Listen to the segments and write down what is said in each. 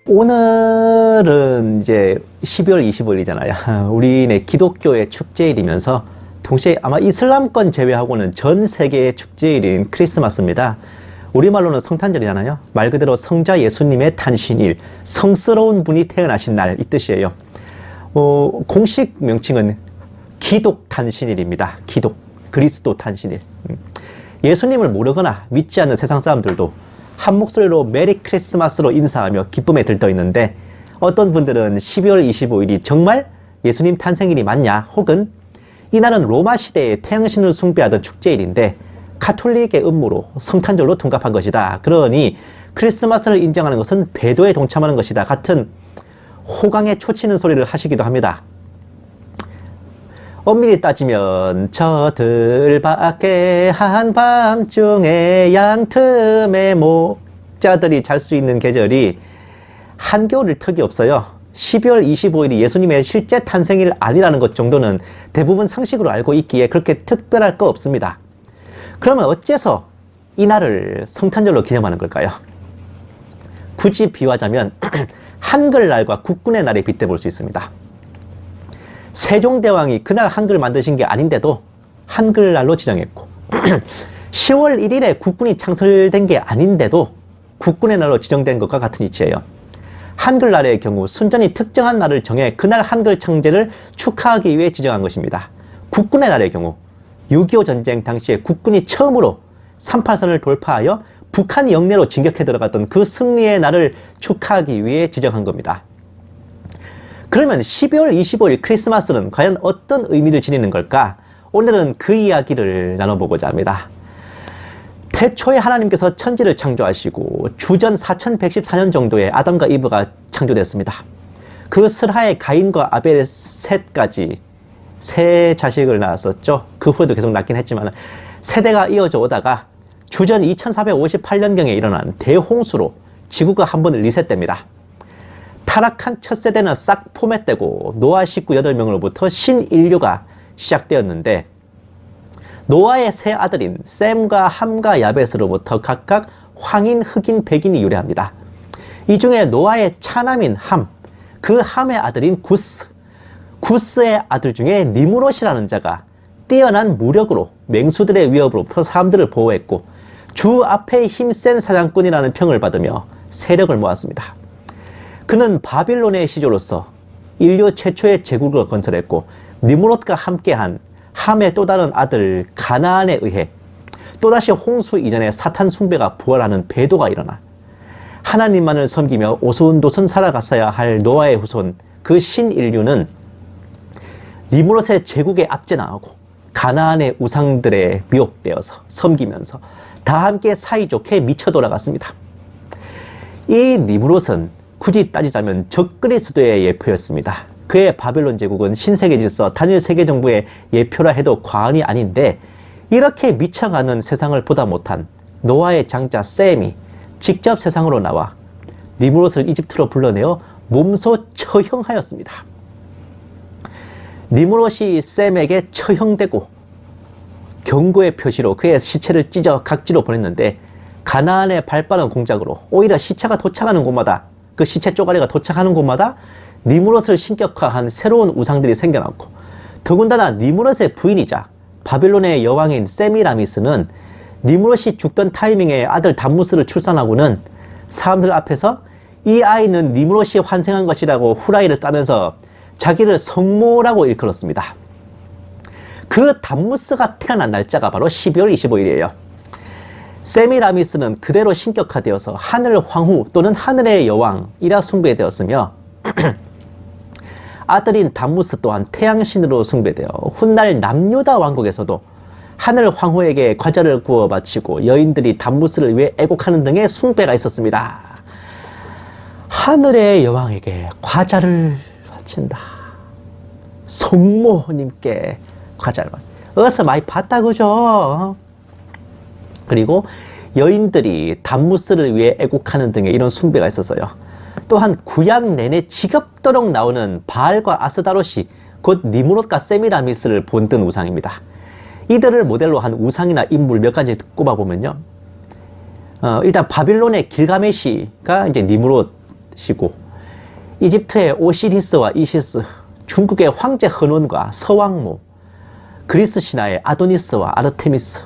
오늘은 이제 12월 25일이잖아요. 우리네 기독교의 축제일이면서 동시에 아마 이슬람권 제외하고는 전 세계의 축제일인 크리스마스입니다. 우리말로는 성탄절이잖아요. 말 그대로 성자 예수님의 탄신일, 성스러운 분이 태어나신 날 이 뜻이에요. 공식 명칭은 기독 탄신일입니다. 기독, 그리스도 탄신일. 예수님을 모르거나 믿지 않는 세상 사람들도 한 목소리로 메리 크리스마스로 인사하며 기쁨에 들떠 있는데, 어떤 분들은 12월 25일이 정말 예수님 탄생일이 맞냐, 혹은 이날은 로마 시대에 태양신을 숭배하던 축제일인데 가톨릭의 음모로 성탄절로 둔갑한 것이다, 그러니 크리스마스를 인정하는 것은 배도에 동참하는 것이다 같은 호강에 초치는 소리를 하시기도 합니다. 엄밀히 따지면 저들밖에 한밤중에 양틈에 목자들이 잘 수 있는 계절이 한겨울일 턱이 없어요. 12월 25일이 예수님의 실제 탄생일 아니라는 것 정도는 대부분 상식으로 알고 있기에 그렇게 특별할 거 없습니다. 그러면 어째서 이날을 성탄절로 기념하는 걸까요? 굳이 비유하자면 한글날과 국군의 날에 빗대볼 수 있습니다. 세종대왕이 그날 한글 만드신 게 아닌데도 한글날로 지정했고 10월 1일에 국군이 창설된 게 아닌데도 국군의 날로 지정된 것과 같은 이치예요. 한글날의 경우 순전히 특정한 날을 정해 그날 한글 창제를 축하하기 위해 지정한 것입니다. 국군의 날의 경우 6.25 전쟁 당시에 국군이 처음으로 38선을 돌파하여 북한 영내로 진격해 들어갔던 그 승리의 날을 축하하기 위해 지정한 겁니다. 그러면 12월 25일 크리스마스는 과연 어떤 의미를 지니는 걸까? 오늘은 그 이야기를 나눠보고자 합니다. 태초에 하나님께서 천지를 창조하시고 주전 4114년 정도에 아담과 이브가 창조됐습니다. 그 슬하에 가인과 아벨 셋까지 세 자식을 낳았었죠. 그 후에도 계속 낳긴 했지만 세대가 이어져 오다가 주전 2458년경에 일어난 대홍수로 지구가 한번 리셋됩니다. 타락한 첫 세대는 싹 포맷되고 노아 식구 8명으로부터 신인류가 시작되었는데, 노아의 세 아들인 셈과 함과 야벳으로부터 각각 황인, 흑인, 백인이 유래합니다. 이 중에 노아의 차남인 함, 그 함의 아들인 구스, 구스의 아들 중에 니무롯이라는 자가 뛰어난 무력으로 맹수들의 위협으로부터 사람들을 보호했고 주 앞에 힘센 사냥꾼이라는 평을 받으며 세력을 모았습니다. 그는 바빌론의 시조로서 인류 최초의 제국을 건설했고 니무롯과 함께한 함의 또 다른 아들 가나안에 의해 또다시 홍수 이전에 사탄 숭배가 부활하는 배도가 일어나 하나님만을 섬기며 오순도순 살아갔어야 할 노아의 후손 그 신인류는 니무롯의 제국에 압제 나가고 가나안의 우상들에 미혹되어서 섬기면서 다 함께 사이좋게 미쳐 돌아갔습니다. 이 니무롯은 굳이 따지자면 적그리스도의 예표였습니다. 그의 바벨론 제국은 신세계 질서, 단일 세계 정부의 예표라 해도 과언이 아닌데, 이렇게 미쳐가는 세상을 보다 못한 노아의 장자 셈이 직접 세상으로 나와 니무롯을 이집트로 불러내어 몸소 처형하였습니다. 니무롯이 셈에게 처형되고 경고의 표시로 그의 시체를 찢어 각지로 보냈는데, 가나안의 발빠른 공작으로 오히려 시체가 도착하는 곳마다, 그 시체 쪼가리가 도착하는 곳마다 니무롯을 신격화한 새로운 우상들이 생겨났고, 더군다나 니무롯의 부인이자 바빌론의 여왕인 세미라미스는 니무롯이 죽던 타이밍에 아들 담무스를 출산하고는 사람들 앞에서 이 아이는 니무롯이 환생한 것이라고 후라이를 까면서 자기를 성모라고 일컬었습니다. 그 담무스가 태어난 날짜가 바로 12월 25일이에요. 세미라미스는 그대로 신격화되어서 하늘 황후 또는 하늘의 여왕이라 숭배되었으며 아들인 담무스 또한 태양신으로 숭배되어 훗날 남유다 왕국에서도 하늘 황후에게 과자를 구워 바치고 여인들이 담무스를 위해 애곡하는 등의 숭배가 있었습니다. 하늘의 여왕에게 과자를 바친다. 성모님께 과자를 바친다. 어디서 많이 봤다 그죠? 그리고 여인들이 담무스를 위해 애곡하는 등의 이런 숭배가 있었어요. 또한 구약 내내 지겹도록 나오는 바알과 아스다롯이 곧 니무롯과 세미라미스를 본뜬 우상입니다. 이들을 모델로 한 우상이나 인물 몇 가지 꼽아보면요. 일단 바빌론의 길가메시가 이제 니무롯이고, 이집트의 오시리스와 이시스, 중국의 황제 헌원과 서왕모, 그리스 신화의 아도니스와 아르테미스,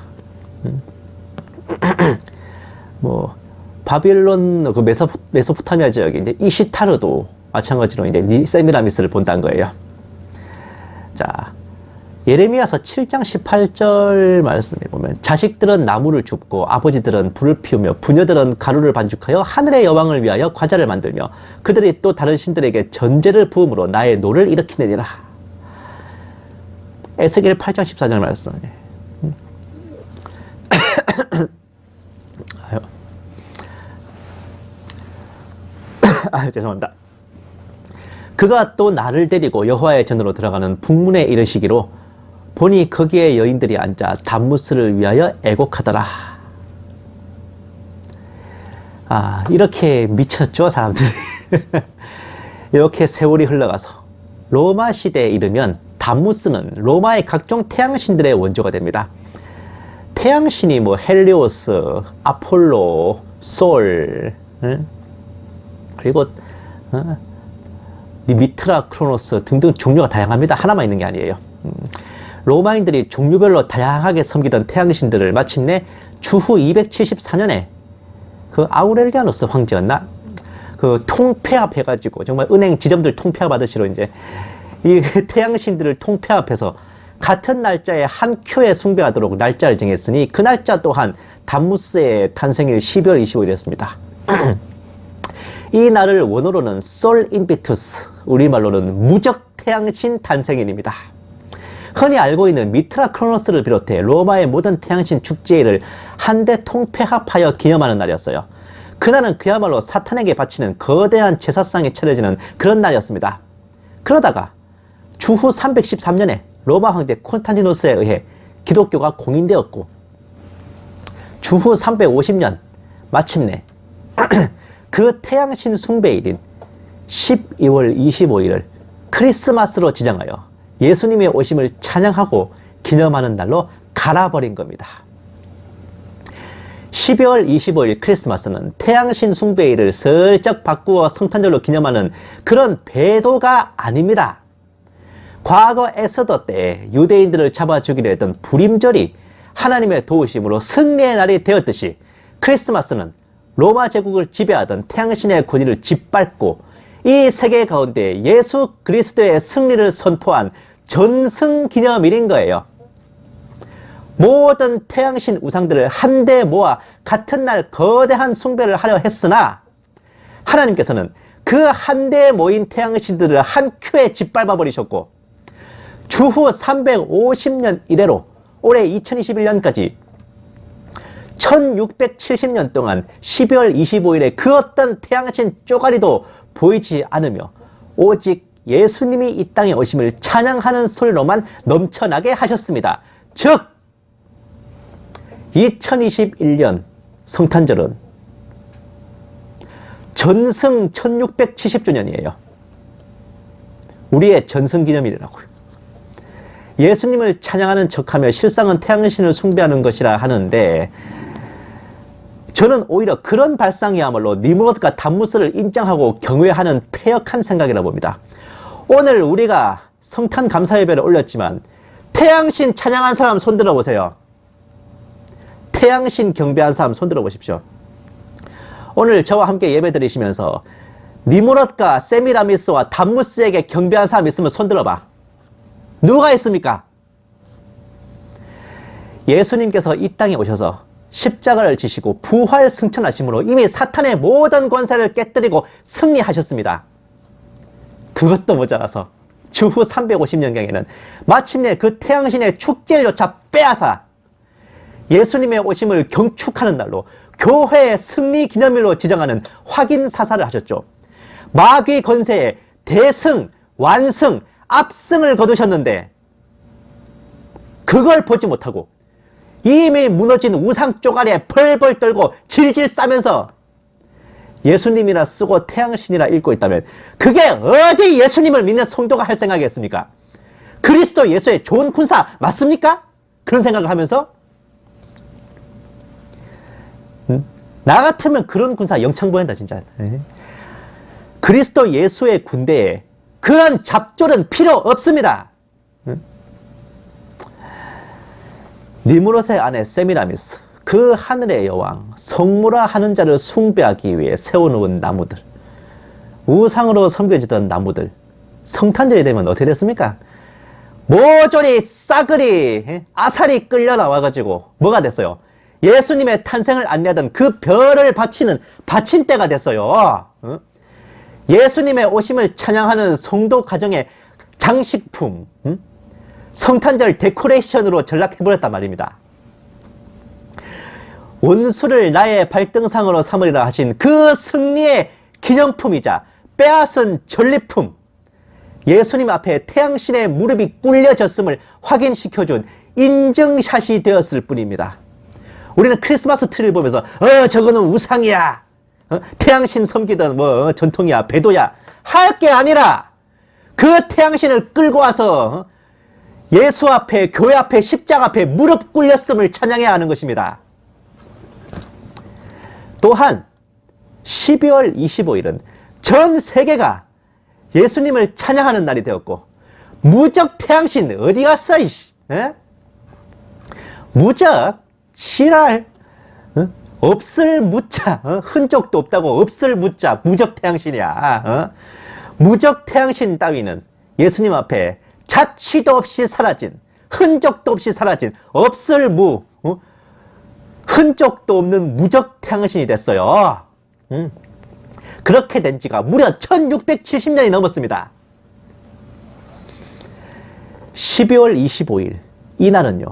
뭐 바빌론 그 메소포타미아 지역에 이제 이시타르도 마찬가지로 이제 세미라미스를 본다는 거예요. 자, 예레미야서 7장 18절 말씀에 보면 자식들은 나무를 줍고 아버지들은 불을 피우며 부녀들은 가루를 반죽하여 하늘의 여왕을 위하여 과자를 만들며 그들이 또 다른 신들에게 전제를 부음으로 나의 노를 일으키느니라. 에스겔 8장 14절 말씀. 죄송합니다. 그가 또 나를 데리고 여호와의 전으로 들어가는 북문에 이르시기로 보니 거기에 여인들이 앉아 담무스를 위하여 애곡하더라. 이렇게 미쳤죠, 사람들이. 이렇게 세월이 흘러가서 로마 시대에 이르면 담무스는 로마의 각종 태양신들의 원조가 됩니다. 태양신이 뭐 헬리오스, 아폴로, 솔, 그리고 미트라, 크로노스 등등 종류가 다양합니다. 하나만 있는 게 아니에요. 로마인들이 종류별로 다양하게 섬기던 태양신들을 마침내 주후 274년에 그 아우렐리아누스 황제였나? 그 통폐합해가지고 정말 은행 지점들 통폐합하듯이로 이제 이 태양신들을 통폐합해서 같은 날짜에 한 큐에 숭배하도록 날짜를 정했으니 그 날짜 또한 담무스의 탄생일 12월 25일이었습니다. 이 날을 원어로는 솔 인비투스, 우리말로는 무적 태양신 탄생일입니다. 흔히 알고 있는 미트라 크로노스를 비롯해 로마의 모든 태양신 축제일을 한데 통폐합하여 기념하는 날이었어요. 그날은 그야말로 사탄에게 바치는 거대한 제사상이 차려지는 그런 날이었습니다. 그러다가 주후 313년에 로마 황제 콘스탄티누스에 의해 기독교가 공인되었고, 주후 350년 마침내 그 태양신 숭배일인 12월 25일을 크리스마스로 지정하여 예수님의 오심을 찬양하고 기념하는 날로 갈아버린 겁니다. 12월 25일 크리스마스는 태양신 숭배일을 슬쩍 바꾸어 성탄절로 기념하는 그런 배도가 아닙니다. 과거 에스더 때 유대인들을 잡아 죽이려 했던 불임절이 하나님의 도우심으로 승리의 날이 되었듯이 크리스마스는 로마 제국을 지배하던 태양신의 권위를 짓밟고 이 세계 가운데 예수 그리스도의 승리를 선포한 전승기념일인 거예요. 모든 태양신 우상들을 한데 모아 같은 날 거대한 숭배를 하려 했으나 하나님께서는 그 한데 모인 태양신들을 한 큐에 짓밟아 버리셨고, 주후 350년 이래로 올해 2021년까지 1670년 동안 12월 25일에 그 어떤 태양신 쪼가리도 보이지 않으며 오직 예수님이 이 땅에 오심을 찬양하는 소리로만 넘쳐나게 하셨습니다. 즉 2021년 성탄절은 전승 1670주년이에요. 우리의 전승기념일이라고요. 예수님을 찬양하는 척하며 실상은 태양신을 숭배하는 것이라 하는데, 저는 오히려 그런 발상이야말로 니무롯과 담무스를 인정하고 경외하는 패역한 생각이라 봅니다. 오늘 우리가 성탄 감사 예배를 올렸지만 태양신 찬양한 사람 손들어 보세요. 태양신 경배한 사람 손들어 보십시오. 오늘 저와 함께 예배 드리시면서 니무롯과 세미라미스와 담무스에게 경배한 사람 있으면 손들어 봐. 누가 있습니까? 예수님께서 이 땅에 오셔서 십자가를 지시고 부활 승천하심으로 이미 사탄의 모든 권세를 깨뜨리고 승리하셨습니다. 그것도 모자라서 주후 350년경에는 마침내 그 태양신의 축제일조차 빼앗아 예수님의 오심을 경축하는 날로 교회의 승리 기념일로 지정하는 확인 사살을 하셨죠. 마귀 권세에 대승, 완승, 압승을 거두셨는데 그걸 보지 못하고 이미 무너진 우상 쪼가리에 벌벌 떨고 질질 싸면서 예수님이라 쓰고 태양신이라 읽고 있다면 그게 어디 예수님을 믿는 성도가 할 생각이겠습니까? 그리스도 예수의 좋은 군사 맞습니까? 그런 생각을 하면서 나 같으면 그런 군사 영창 보낸다 진짜. 그리스도 예수의 군대에 그런 잡졸은 필요 없습니다. 니무롯의 아내 세미라미스, 그 하늘의 여왕, 성무라 하는 자를 숭배하기 위해 세워놓은 나무들, 우상으로 섬겨지던 나무들, 성탄절이 되면 어떻게 됐습니까? 모조리 싸그리 아사리 끌려 나와가지고 뭐가 됐어요? 예수님의 탄생을 안내하던 그 별을 바치는 받침대가 됐어요. 예수님의 오심을 찬양하는 성도 가정의 장식품, 성탄절 데코레이션으로 전락해버렸단 말입니다. 원수를 나의 발등상으로 삼으리라 하신 그 승리의 기념품이자 빼앗은 전리품, 예수님 앞에 태양신의 무릎이 꿇려졌음을 확인시켜준 인증샷이 되었을 뿐입니다. 우리는 크리스마스 트리를 보면서 저거는 우상이야, 태양신 섬기던 전통이야, 배도야 할 게 아니라 그 태양신을 끌고 와서 예수 앞에, 교회 앞에, 십자가 앞에 무릎 꿇렸음을 찬양해야 하는 것입니다. 또한 12월 25일은 전 세계가 예수님을 찬양하는 날이 되었고, 무적 태양신 어디 갔어? 무적 지랄, 없을 무자, 흔적도 없다고 없을 무자, 무적 태양신이야. 무적 태양신 따위는 예수님 앞에 자취도 없이 사라진, 흔적도 없이 사라진, 없을 무, 흔적도 없는 무적 태양신이 됐어요. 그렇게 된 지가 무려 1670년이 넘었습니다. 12월 25일 이날은요,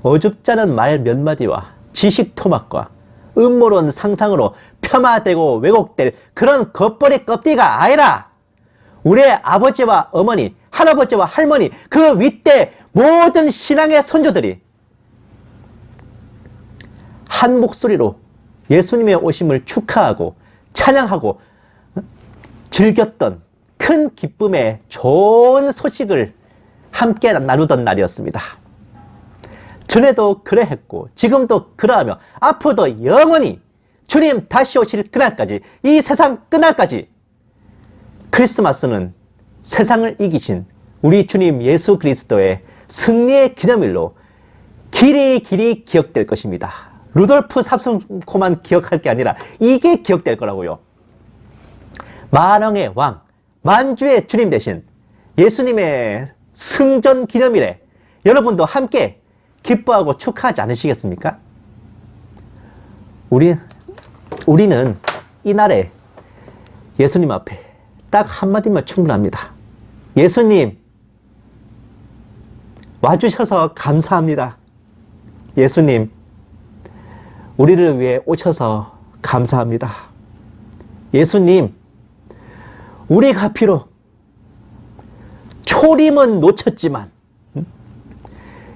어줍잖은 말 몇 마디와 지식 토막과 음모론 상상으로 폄하되고 왜곡될 그런 겉벌이 껍데기가 아니라 우리의 아버지와 어머니, 할아버지와 할머니, 그 윗대 모든 신앙의 선조들이 한 목소리로 예수님의 오심을 축하하고 찬양하고 즐겼던 큰 기쁨의 좋은 소식을 함께 나누던 날이었습니다. 전에도 그래했고 지금도 그러하며 앞으로도 영원히 주님 다시 오실 그날까지, 이 세상 끝날까지 크리스마스는 세상을 이기신 우리 주님 예수 그리스도의 승리의 기념일로 길이 기억될 것입니다. 루돌프 삽손코만 기억할 게 아니라 이게 기억될 거라고요. 만왕의 왕, 만주의 주님 대신 예수님의 승전 기념일에 여러분도 함께 기뻐하고 축하하지 않으시겠습니까? 우리는 이날에 예수님 앞에 딱 한마디면 충분합니다. 예수님, 와주셔서 감사합니다. 예수님, 우리를 위해 오셔서 감사합니다. 예수님, 우리가 비록 초림은 놓쳤지만,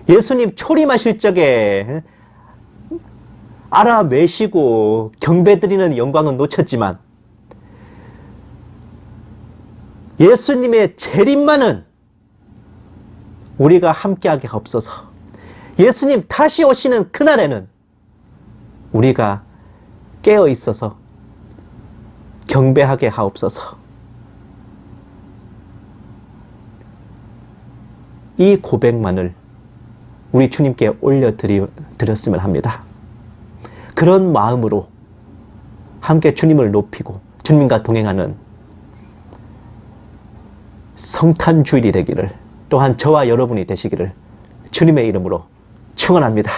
예수님 초림하실 적에 알아매시고 경배드리는 영광은 놓쳤지만, 예수님의 재림만은 우리가 함께하게 하옵소서. 예수님 다시 오시는 그날에는 우리가 깨어 있어서 경배하게 하옵소서. 이 고백만을 우리 주님께 올려드렸으면 합니다. 그런 마음으로 함께 주님을 높이고 주님과 동행하는 성탄 주일이 되기를, 또한 저와 여러분이 되시기를 주님의 이름으로 축원합니다.